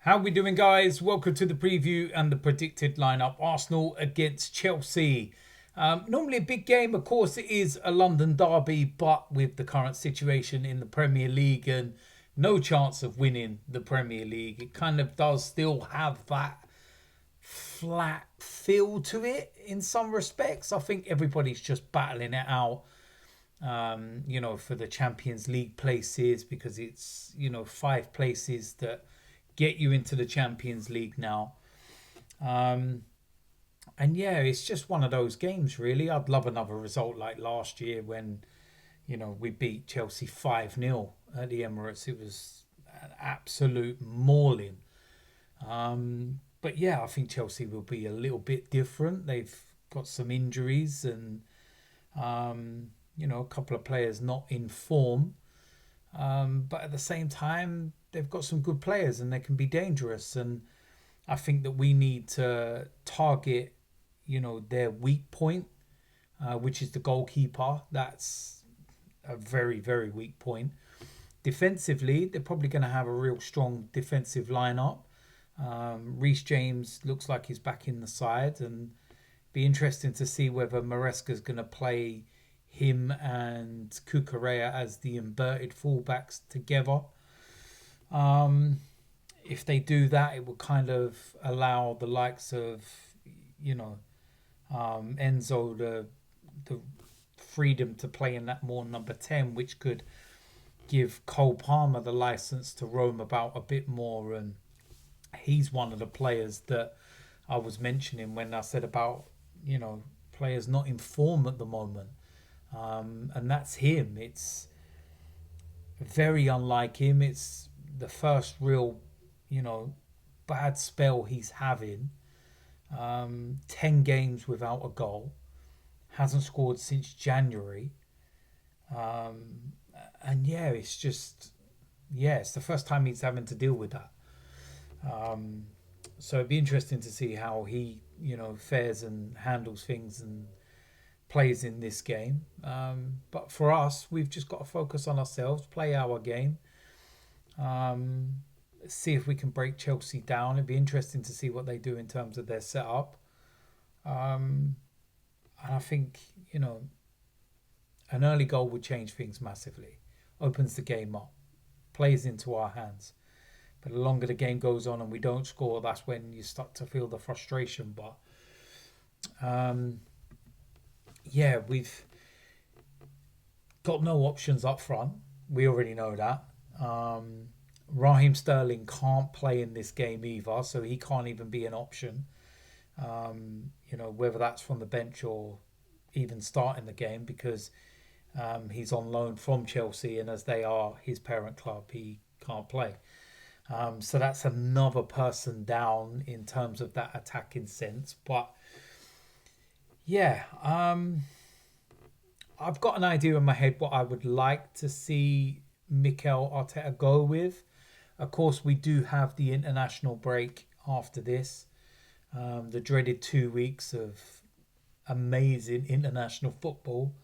How we doing, guys? Welcome to the preview and the predicted lineup. Arsenal against Chelsea. Normally a big game. Of course, it is a London derby, but with the current situation in the Premier League and no chance of winning the Premier League, it kind of does still have that flat feel to it in some respects. I think everybody's just battling it out, for the Champions League places because it's, five places that get you into the Champions League now. Um, and yeah, it's just one of those games, really. I'd love another result like last year when, we beat Chelsea 5-0 at the Emirates. It was an absolute mauling. But yeah, I think Chelsea will be a little bit different. They've got some injuries and, a couple of players not in form. But at the same time, they've got some good players and they can be dangerous. And I think that we need to target, their weak point, which is the goalkeeper. That's a very, very weak point. Defensively, they're probably going to have a real strong defensive lineup. Reece James looks like he's back in the side, and be interesting to see whether Maresca's going to play him and Kukurea as the inverted fullbacks together. Um, if they do that, it will kind of allow the likes of, you know, Enzo the freedom to play in that more number 10, which could give Cole Palmer the license to roam about a bit more. And he's one of the players that I was mentioning when I said about, players not in form at the moment. And that's him. It's very unlike him. It's the first real, you know, bad spell he's having. 10 games without a goal. Hasn't scored since January. Um, and yeah, it's just, yeah, it's the first time he's having to deal with that. Um, so it'd be interesting to see how he, fares and handles things and plays in this game. But for us, we've just got to focus on ourselves, play our game, um, see if we can break Chelsea down. It'd be interesting to see what they do in terms of their setup. Um, and I think, an early goal would change things massively, opens the game up, plays into our hands. But the longer the game goes on and we don't score, that's when you start to feel the frustration. But um, yeah, we've got no options up front. We already know that. Um, Raheem Sterling can't play in this game either, so he can't even be an option. Whether that's from the bench or even starting the game because he's on loan from Chelsea, and as they are his parent club, he can't play. So that's another person down in terms of that attacking sense. But yeah, I've got an idea in my head what I would like to see Mikel Arteta go with. Of course, we do have the international break after this, the dreaded 2 weeks of amazing international football.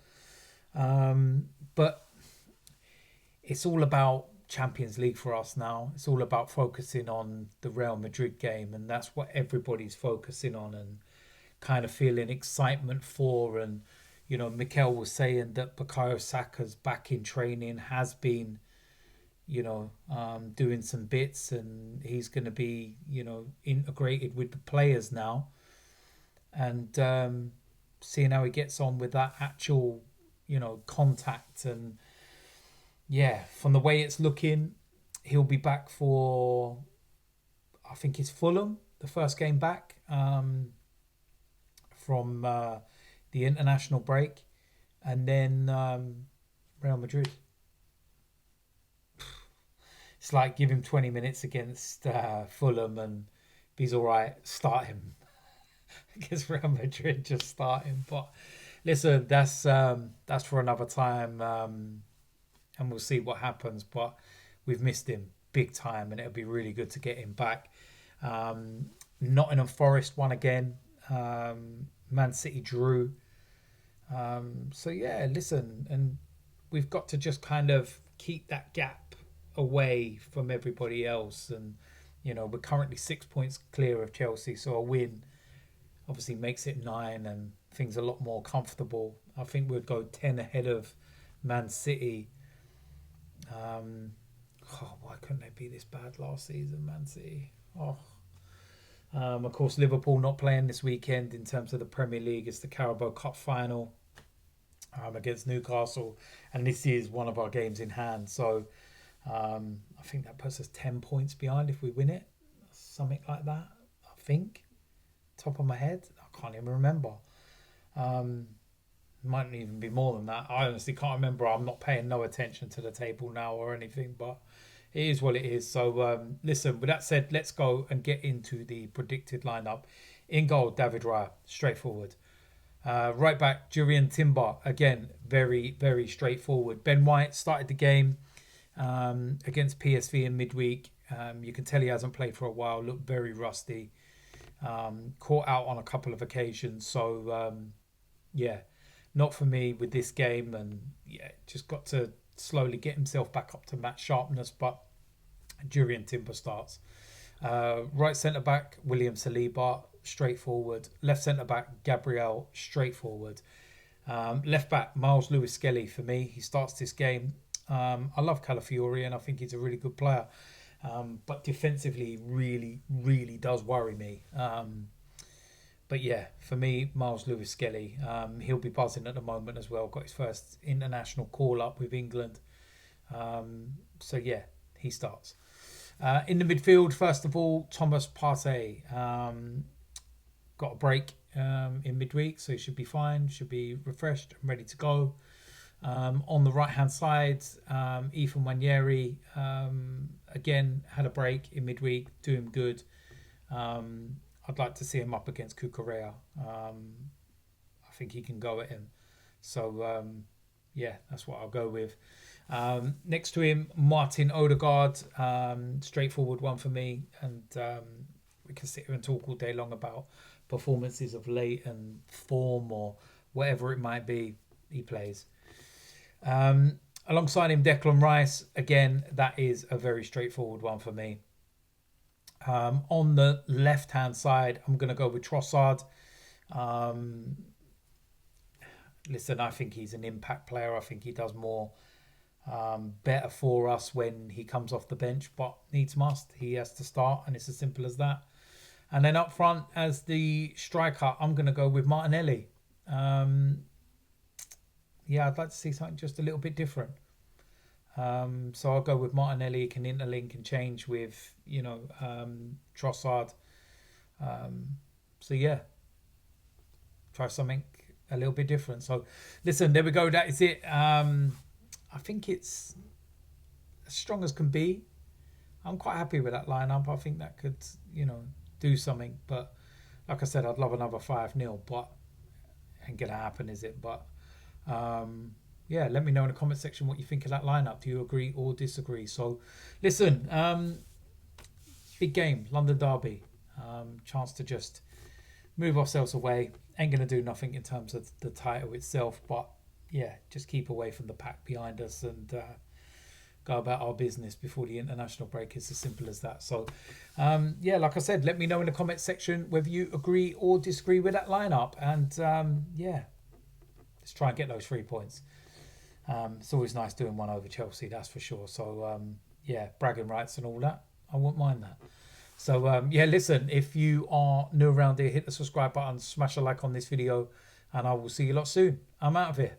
But it's all about Champions League for us now. It's all about focusing on the Real Madrid game, and that's what everybody's focusing on and kind of feeling excitement for. And Mikel was saying that Bukayo Saka's back in training, has been, doing some bits, and he's going to be, integrated with the players now. And seeing how he gets on with that actual, contact. And yeah, from the way it's looking, he'll be back for, I think it's Fulham, the first game back from the international break, and then Real Madrid. It's like give him 20 minutes against Fulham, and if he's all right, start him against Real Madrid. Just start him. But listen, that's for another time, and we'll see what happens. But we've missed him big time, and it'll be really good to get him back. Nottingham Forest won again. Man City drew. So yeah, listen, and we've got to just kind of keep that gap away from everybody else, and You know, we're currently 6 points clear of Chelsea, so a win obviously makes it 9 and things a lot more comfortable. I think we'd go 10 ahead of Man City. Why couldn't they be this bad last season, Man City? Of course, Liverpool not playing this weekend in terms of the Premier League. It's the Carabao Cup final against Newcastle, and this is one of our games in hand. So I think that puts us 10 points behind if we win it, something like that. I think, top of my head, I can't even remember. Might even be more than that. I honestly can't remember. I'm not paying no attention to the table now or anything, but it is what it is. So listen, with that said, let's go and get into the predicted lineup. In goal, David Raya, straightforward. Right back, Jurrien Timber, again, very, very straightforward. Ben White started the game against PSV in midweek. You can tell he hasn't played for a while, looked very rusty. Caught out on a couple of occasions. So, yeah, not for me with this game. And, yeah, just got to slowly get himself back up to match sharpness. But Jurrien Timber starts. Right centre-back, William Saliba, straightforward. Left centre-back, Gabriel, straightforward. Left back, Miles Lewis-Skelly for me. He starts this game. I love Calafiori and I think he's a really good player. But defensively, really, really does worry me. But yeah, for me, Miles Lewis-Skelly, he'll be buzzing at the moment as well. Got his first international call-up with England. So yeah, he starts. In the midfield, first of all, Thomas Partey. Got a break in midweek, so he should be fine. Should be refreshed and ready to go. On the right-hand side, Ethan Nwaneri, again, had a break in midweek, doing good. I'd like to see him up against Cucurella. I think he can go at him. So, yeah, that's what I'll go with. Next to him, Martin Odegaard, straightforward one for me. And we can sit here and talk all day long about performances of late and form or whatever it might be. He plays. Alongside him, Declan Rice. Again, that is a very straightforward one for me. On the left-hand side, I'm going to go with Trossard. Listen, I think he's an impact player. I think he does more better for us when he comes off the bench, but needs must. He has to start, and it's as simple as that. And then up front, as the striker, I'm going to go with Martinelli. Yeah, I'd like to see something just a little bit different. So I'll go with Martinelli. Can interlink and change with, Trossard. So yeah, try something a little bit different. So listen, there we go. That is it. I think it's as strong as can be. I'm quite happy with that lineup. I think that could, do something. But like I said, I'd love another 5-0, but ain't going to happen, is it? But yeah, let me know in the comment section what you think of that lineup. Do you agree or disagree? So listen, big game, London Derby. Chance to just move ourselves away. Ain't going to do nothing in terms of the title itself, but yeah, just keep away from the pack behind us and go about our business before the international break. It's as simple as that. So yeah, like I said, let me know in the comment section whether you agree or disagree with that lineup. And yeah, let's try and get those 3 points. It's always nice doing one over Chelsea, that's for sure. So yeah, bragging rights and all that, I won't mind that. So yeah, listen, if you are new around here, hit the subscribe button, smash a like on this video, and I will see you lot soon. I'm out of here.